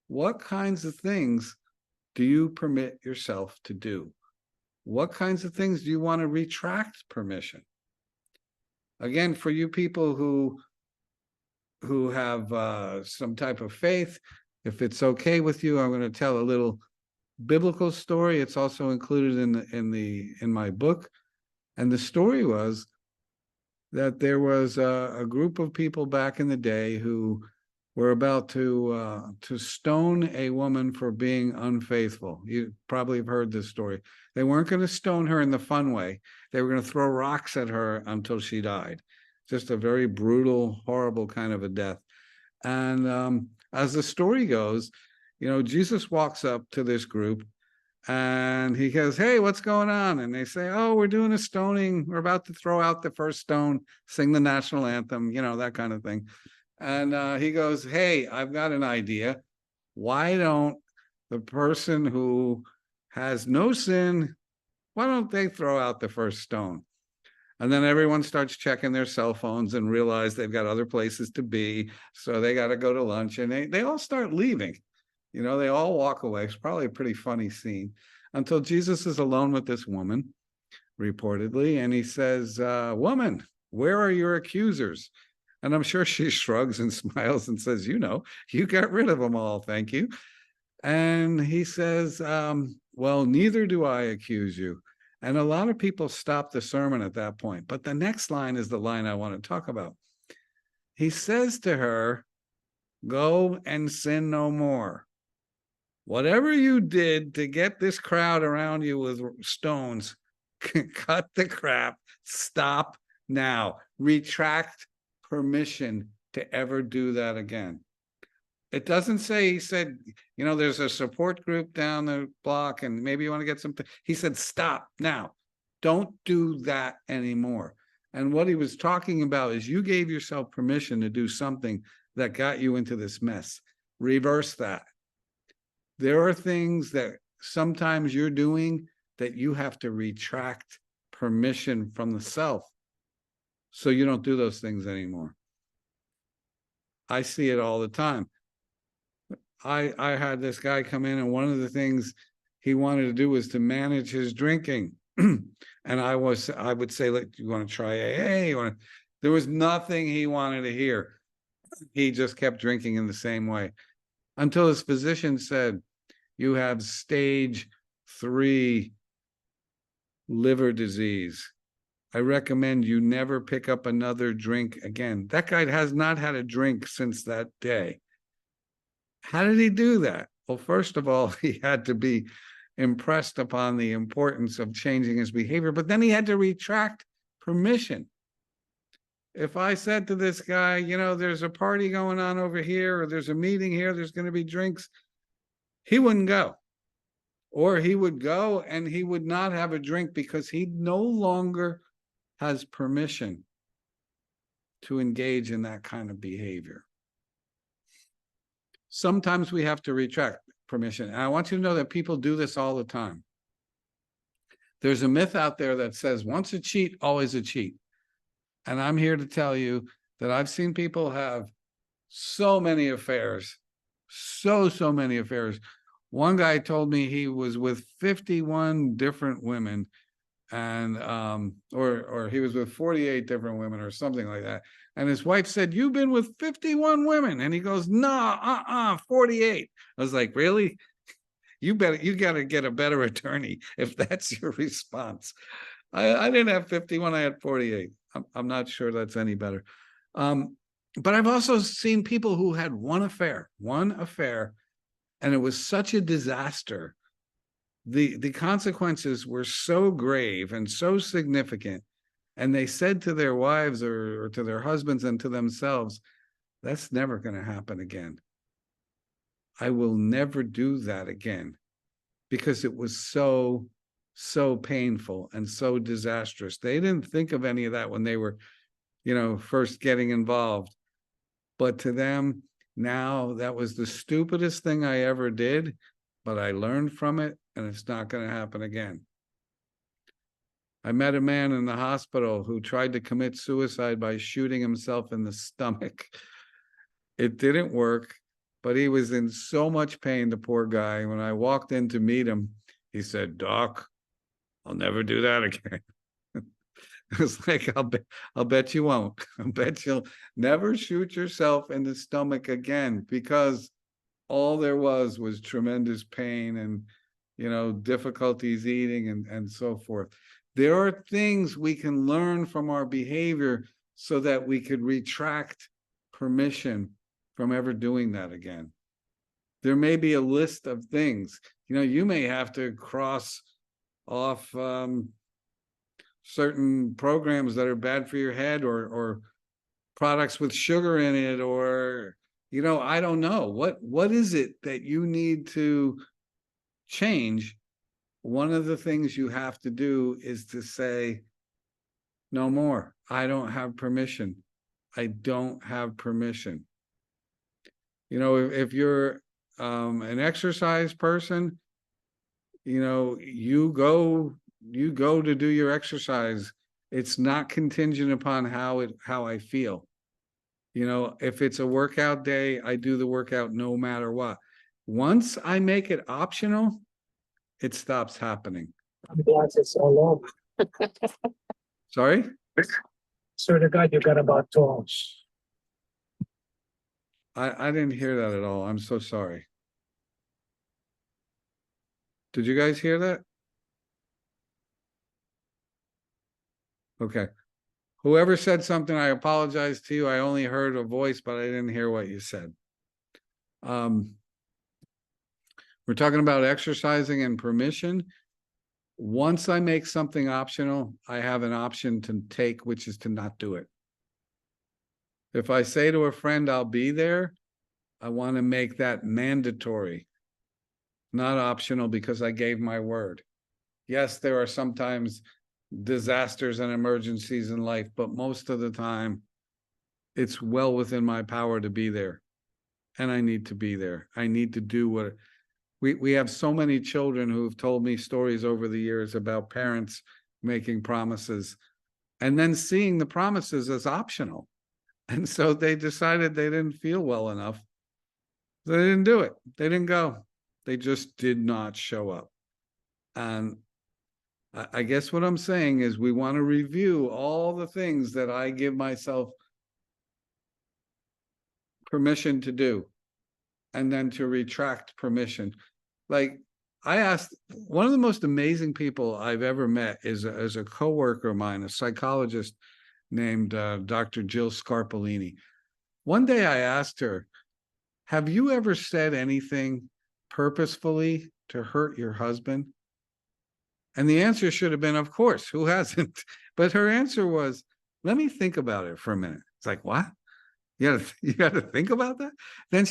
What kinds of things do you permit yourself to do? What kinds of things do you want to retract permission? Again, for you people who have some type of faith, if it's okay with you, I'm going to tell a little biblical story. It's also included in my book. And the story was that there was a group of people back in the day who were about to stone a woman for being unfaithful. You probably have heard this story. They weren't going to stone her in the fun way. They were going to throw rocks at her until she died. Just a very brutal, horrible kind of a death. And as the story goes, Jesus walks up to this group and he goes, hey, what's going on? And they say, oh, we're doing a stoning. We're about to throw out the first stone, sing the national anthem, that kind of thing. And he goes, hey, I've got an idea. Why don't the person who has no sin, why don't they throw out the first stone? And then everyone starts checking their cell phones and realize they've got other places to be. So they got to go to lunch, and they all start leaving. They all walk away. It's probably a pretty funny scene until Jesus is alone with this woman, reportedly. And he says, woman, where are your accusers? And I'm sure she shrugs and smiles and says, you got rid of them all. Thank you. And he says, well, neither do I accuse you. And a lot of people stop the sermon at that point. But the next line is the line I want to talk about. He says to her, go and sin no more. Whatever you did to get this crowd around you with stones, cut the crap. Stop now. Retract permission to ever do that again. It doesn't say, he said, there's a support group down the block and maybe you want to get something. He said, stop now. Don't do that anymore. And what he was talking about is you gave yourself permission to do something that got you into this mess. Reverse that. There are things that sometimes you're doing that you have to retract permission from the self so you don't do those things anymore. I see it all the time. I had this guy come in, and one of the things he wanted to do was to manage his drinking. And I would say, look, you want to try AA? There was nothing he wanted to hear. He just kept drinking in the same way until his physician said, you have stage 3 liver disease. I recommend you never pick up another drink again. That guy has not had a drink since that day. How did he do that? Well, first of all, he had to be impressed upon the importance of changing his behavior, but then he had to retract permission. If I said to this guy, there's a party going on over here, or there's a meeting here, there's going to be drinks, he wouldn't go. Or he would go and he would not have a drink because he no longer has permission to engage in that kind of behavior. Sometimes we have to retract permission. And I want you to know that people do this all the time. There's a myth out there that says once a cheat, always a cheat. And I'm here to tell you that I've seen people have so many affairs, so many affairs. One guy told me he was with 51 different women, and or he was with 48 different women or something like that. And his wife said, you've been with 51 women. And he goes, no, 48. I was like, really? You got to get a better attorney if that's your response. I didn't have 51, I had 48. I'm not sure that's any better. But I've also seen people who had one affair, and it was such a disaster. The consequences were so grave and so significant. And they said to their wives or to their husbands and to themselves, that's never going to happen again. I will never do that again, because it was so painful and so disastrous. They didn't think of any of that when they were, first getting involved. But to them, now that was the stupidest thing I ever did, but I learned from it and it's not going to happen again. I met a man in the hospital who tried to commit suicide by shooting himself in the stomach. It didn't work, but he was in so much pain, the poor guy. When I walked in to meet him, he said, "Doc, I'll never do that again." It was like, I'll bet you won't. I'll bet you'll never shoot yourself in the stomach again, because all there was tremendous pain and, difficulties eating and so forth. There are things we can learn from our behavior so that we could retract permission from ever doing that again. There may be a list of things, you may have to cross off certain programs that are bad for your head, or products with sugar in it, or I don't know what is it that you need to change. One of the things you have to do is to say, no more. I don't have permission. I don't have permission. If you're an exercise person, you go to do your exercise. It's not contingent upon how I feel. If it's a workout day, I do the workout no matter what. Once I make it optional, it stops happening. I'm glad it's all over. Sorry? Swear to God, you got about 2 hours. I didn't hear that at all. I'm so sorry. Did you guys hear that? Okay. Whoever said something, I apologize to you. I only heard a voice, but I didn't hear what you said. We're talking about exercising and permission. Once I make something optional, I have an option to take, which is to not do it. If I say to a friend, I'll be there, I want to make that mandatory, not optional, because I gave my word. Yes, there are sometimes disasters and emergencies in life, but most of the time it's well within my power to be there, and I need to be there. I need to do what we have. So many children who've told me stories over the years about parents making promises and then seeing the promises as optional, and so they decided they didn't feel well enough, so they didn't do it. They didn't go. They just did not show up. And I guess what I'm saying is we want to review all the things that I give myself permission to do, and then to retract permission. Like, I asked, one of the most amazing people I've ever met is a coworker of mine, a psychologist named Dr. Jill Scarpolini. One day I asked her, have you ever said anything purposefully to hurt your husband? And the answer should have been, of course, who hasn't? But her answer was, let me think about it for a minute. It's like, what? You got to think about that? Then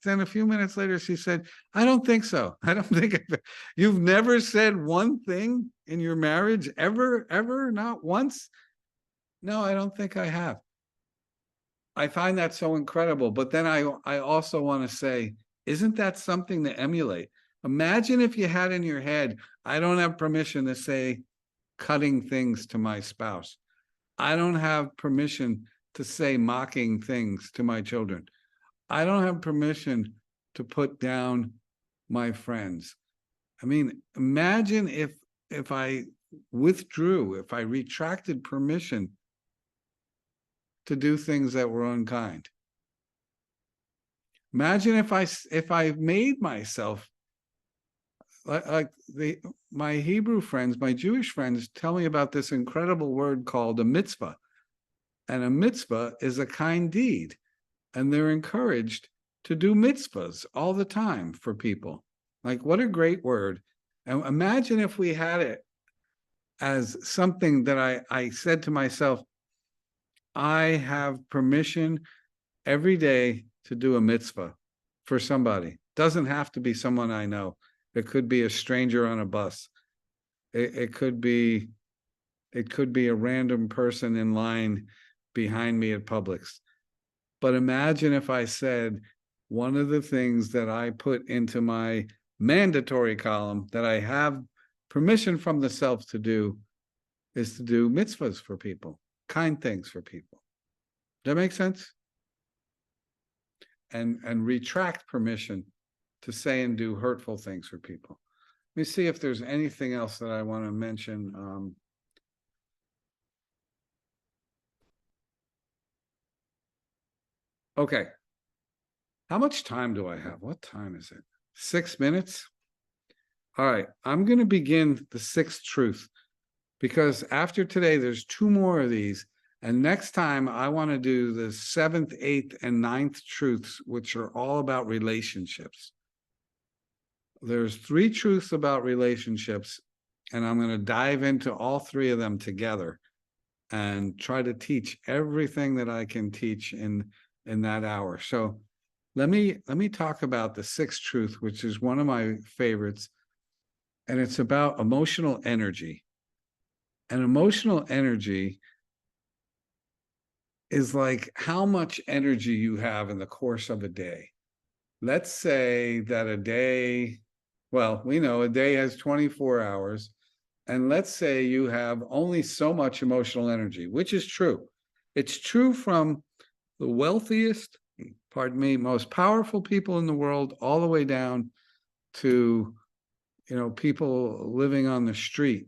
then a few minutes later, she said, I don't think so. I don't think you've never said one thing in your marriage ever, not once? No, I don't think I have. I find that so incredible. But then I also want to say, isn't that something to emulate? Imagine if you had in your head, I don't have permission to say cutting things to my spouse. I don't have permission to say mocking things to my children. I don't have permission to put down my friends. I mean, imagine if I withdrew, if I retracted permission to do things that were unkind. Imagine if I made myself my Hebrew friends, my Jewish friends tell me about this incredible word called a mitzvah. And a mitzvah is a kind deed. And they're encouraged to do mitzvahs all the time for people. Like, what a great word. And imagine if we had it as something that I said to myself, I have permission every day to do a mitzvah for somebody. Doesn't have to be someone I know. It could be a stranger on a bus. It could be a random person in line behind me at Publix. But imagine if I said, one of the things that I put into my mandatory column that I have permission from the self to do is to do mitzvahs for people, kind things for people. Does that make sense? And retract permission to say and do hurtful things for people. Let me see if there's anything else that I want to mention. Okay. How much time do I have? What time is it? 6 minutes? All right. I'm going to begin the sixth truth because after today, there's 2 more of these. And next time I want to do the 7th, 8th, and 9th truths, which are all about relationships. There's 3 truths about relationships, and I'm going to dive into all 3 of them together and try to teach everything that I can teach in that hour. So let me talk about the 6th truth, which is one of my favorites, and it's about emotional energy. And emotional energy is like how much energy you have in the course of a day. Let's say that a day, well, we know a day has 24 hours, and let's say you have only so much emotional energy, which is true. It's true from the wealthiest, pardon me, most powerful people in the world, all the way down to, people living on the street.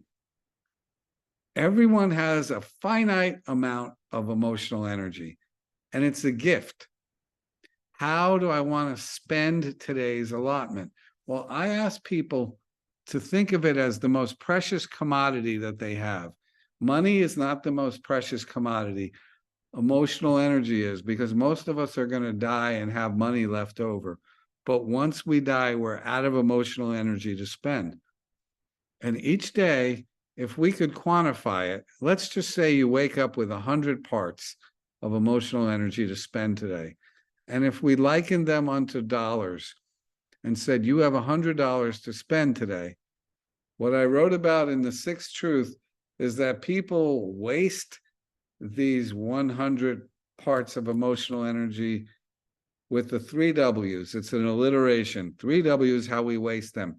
Everyone has a finite amount of emotional energy, and it's a gift. How do I want to spend today's allotment? Well, I ask people to think of it as the most precious commodity that they have. Money is not the most precious commodity. Emotional energy is, because most of us are going to die and have money left over. But once we die, we're out of emotional energy to spend. And each day, if we could quantify it, let's just say you wake up with 100 parts of emotional energy to spend today. And if we likened them unto dollars and said, you have $100 to spend today, what I wrote about in the 6th truth is that people waste these 100 parts of emotional energy with the 3 W's. It's an alliteration. 3 W's, how we waste them.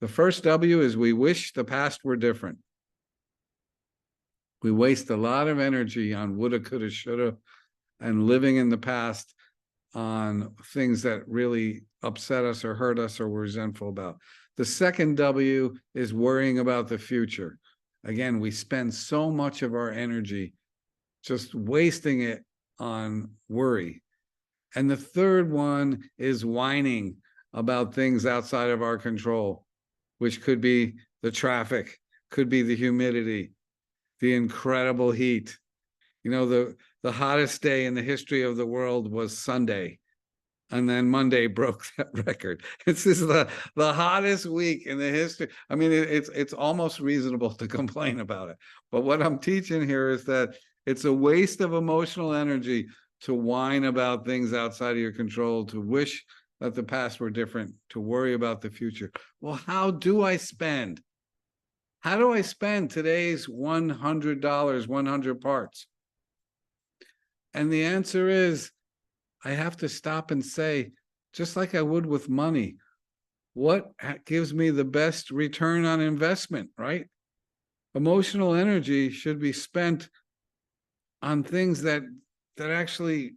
The first W is we wish the past were different. We waste a lot of energy on woulda, coulda, shoulda, and living in the past on things that really upset us or hurt us or we're resentful about. The second W is worrying about the future. Again, we spend so much of our energy just wasting it on worry. And the third one is whining about things outside of our control, which could be the traffic, could be the humidity, the incredible heat. The hottest day in the history of the world was Sunday. And then Monday broke that record. This is the hottest week in the history. I mean, it's almost reasonable to complain about it. But what I'm teaching here is that it's a waste of emotional energy to whine about things outside of your control, to wish that the past were different, to worry about the future. Well, how do I spend? How do I spend today's $100, 100 parts? And the answer is, I have to stop and say, just like I would with money, what gives me the best return on investment, right? Emotional energy should be spent on things that actually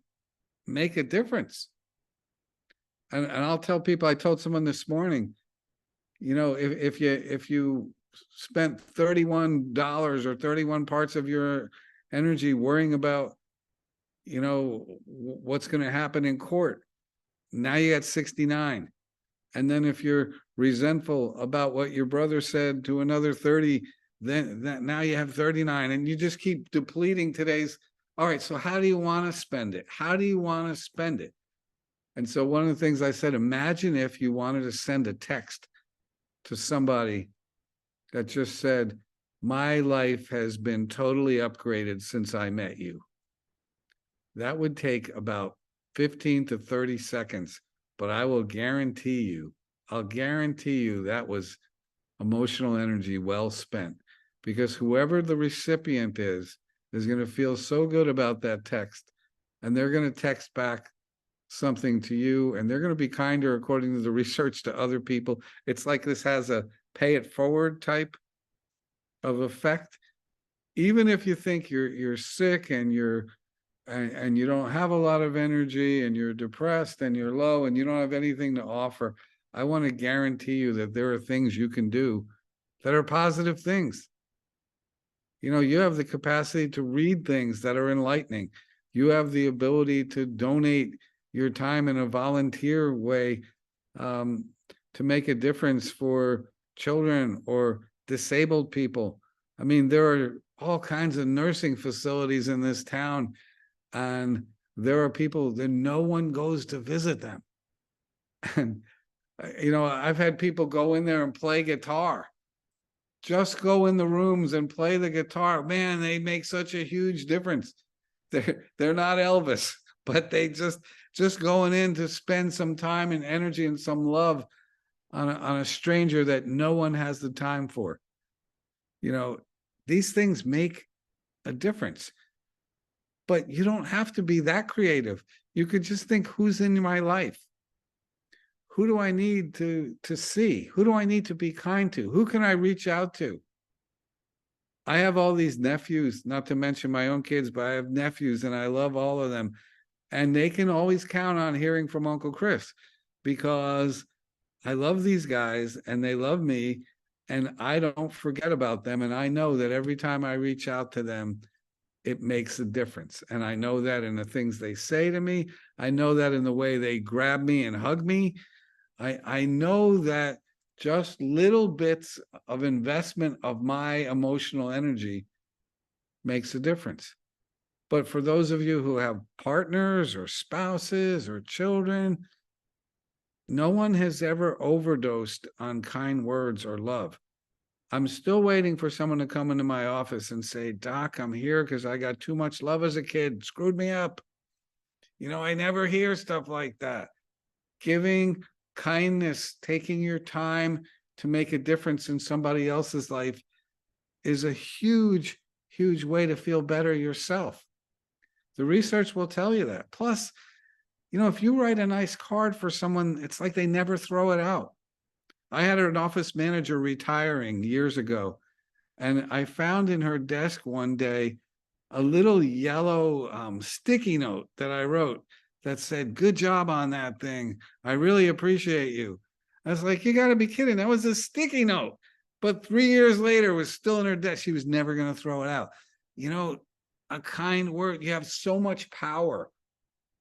make a difference. And I'll tell people, I told someone this morning, if you spent $31 or 31 parts of your energy worrying about what's going to happen in court, now you got 69. And then if you're resentful about what your brother said to another 30, then now you have 39, and you just keep depleting today's. All right, so how do you want to spend it? How do you want to spend it? And so one of the things I said, imagine if you wanted to send a text to somebody that just said, my life has been totally upgraded since I met you. That would take about 15 to 30 seconds, but I'll guarantee you that was emotional energy well spent, because whoever the recipient is going to feel so good about that text, and they're going to text back something to you, and they're going to be kinder, according to the research, to other people. It's like this has a pay it forward type of effect. Even if you think you're sick and and you don't have a lot of energy and you're depressed and you're low and you don't have anything to offer, I want to guarantee you that there are things you can do that are positive things. You know, you have the capacity to read things that are enlightening. You have the ability to donate your time in a volunteer way, to make a difference for children or disabled people. I mean, there are all kinds of nursing facilities in this town, and there are people that no one goes to visit them. And, you know, I've had people go in there and play guitar. Just go in the rooms and play the guitar. Man, they make such a huge difference. They're not Elvis, but they just going in to spend some time and energy and some love on a stranger that no one has the time for. You know, these things make a difference. But you don't have to be that creative. You could just think, who's in my life? Who do I need to see? Who do I need to be kind to? Who can I reach out to? I have all these nephews, not to mention my own kids, but I have nephews and I love all of them. And they can always count on hearing from Uncle Chris, because I love these guys and they love me, and I don't forget about them. And I know that every time I reach out to them, it makes a difference. And I know that in the things they say to me. I know that in the way they grab me and hug me. I know that just little bits of investment of my emotional energy makes a difference. But for those of you who have partners or spouses or children, no one has ever overdosed on kind words or love. I'm still waiting for someone to come into my office and say, Doc, I'm here because I got too much love as a kid, screwed me up. You know, I never hear stuff like that. Giving kindness, taking your time to make a difference in somebody else's life is a huge, huge way to feel better yourself. The research will tell you that. Plus, you know, if you write a nice card for someone, it's like they never throw it out. I had an office manager retiring years ago, and I found in her desk one day a little yellow sticky note that I wrote that said, good job on that thing. I really appreciate you. I was like, you got to be kidding. That was a sticky note. But 3 years later, it was still in her desk. She was never going to throw it out. You know, a kind word, you have so much power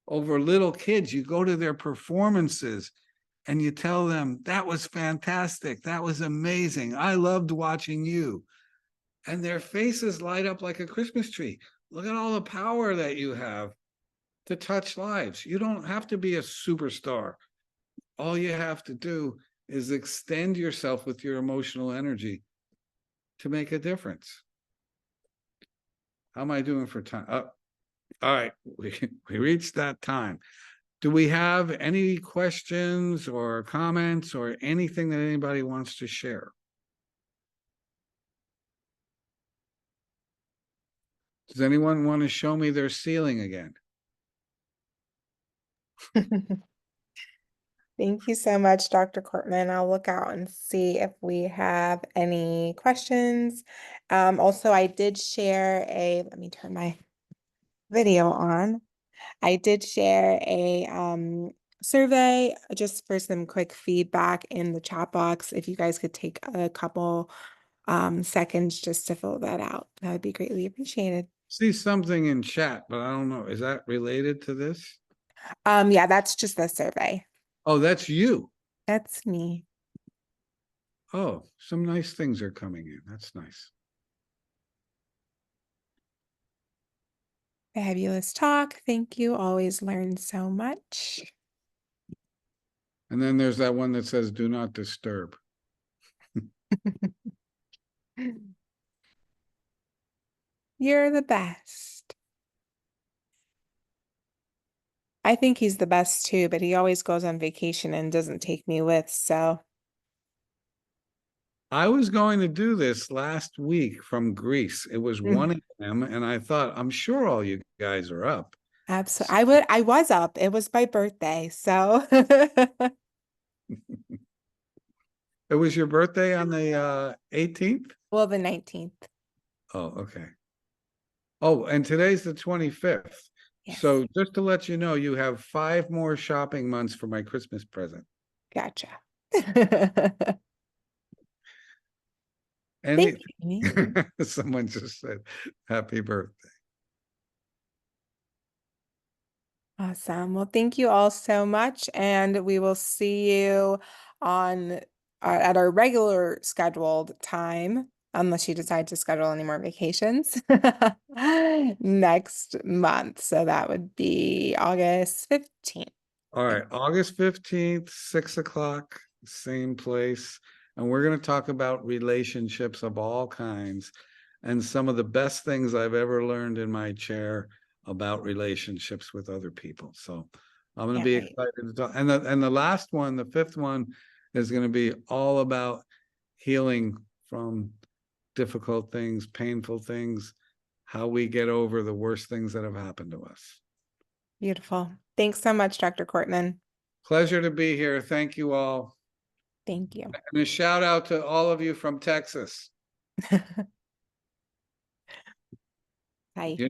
over little kids. You go to their performances and you tell them, that was fantastic. That was amazing. I loved watching you. And their faces light up like a Christmas tree. Look at all the power that you have to touch lives. You don't have to be a superstar. All you have to do is extend yourself with your emotional energy to make a difference. How am I doing for time? All right, we reached that time. Do we have any questions or comments or anything that anybody wants to share? Does anyone want to show me their ceiling again? Thank you so much, Dr. Cortman. I'll look out and see if we have any questions. Also, I did share let me turn my video on. I did share a survey just for some quick feedback in the chat box. If you guys could take a couple seconds just to fill that out, that would be greatly appreciated. See something in chat, but I don't know. Is that related to this? Yeah, that's just the survey. Oh, that's you. That's me. Oh, some nice things are coming in. That's nice. Fabulous talk. Thank you. Always learn so much. And then there's that one that says, do not disturb. You're the best. I think he's the best too, but he always goes on vacation and doesn't take me with, so. I was going to do this last week from Greece. It was 1 a.m. and I thought, I'm sure all you guys are up. Absolutely. I was up. It was my birthday, so. It was your birthday on the 18th? Well, the 19th. Oh, okay. Oh, and today's the 25th. Yes. So just to let you know, you have 5 more shopping months for my Christmas present. Gotcha. Any Thank you. someone just said happy birthday. Awesome. Well, thank you all so much, and we will see you on at our regular scheduled time, unless you decide to schedule any more vacations next month. So that would be August 15th. All right, August 15th, 6 o'clock, same place. And we're going to talk about relationships of all kinds and some of the best things I've ever learned in my chair about relationships with other people. So I'm going to be excited to talk. And the last one, the 5th one, is going to be all about healing from difficult things, painful things, how we get over the worst things that have happened to us. Beautiful. Thanks so much, Dr. Cortman. Pleasure to be here. Thank you all. Thank you. And a shout out to all of you from Texas. Bye. You know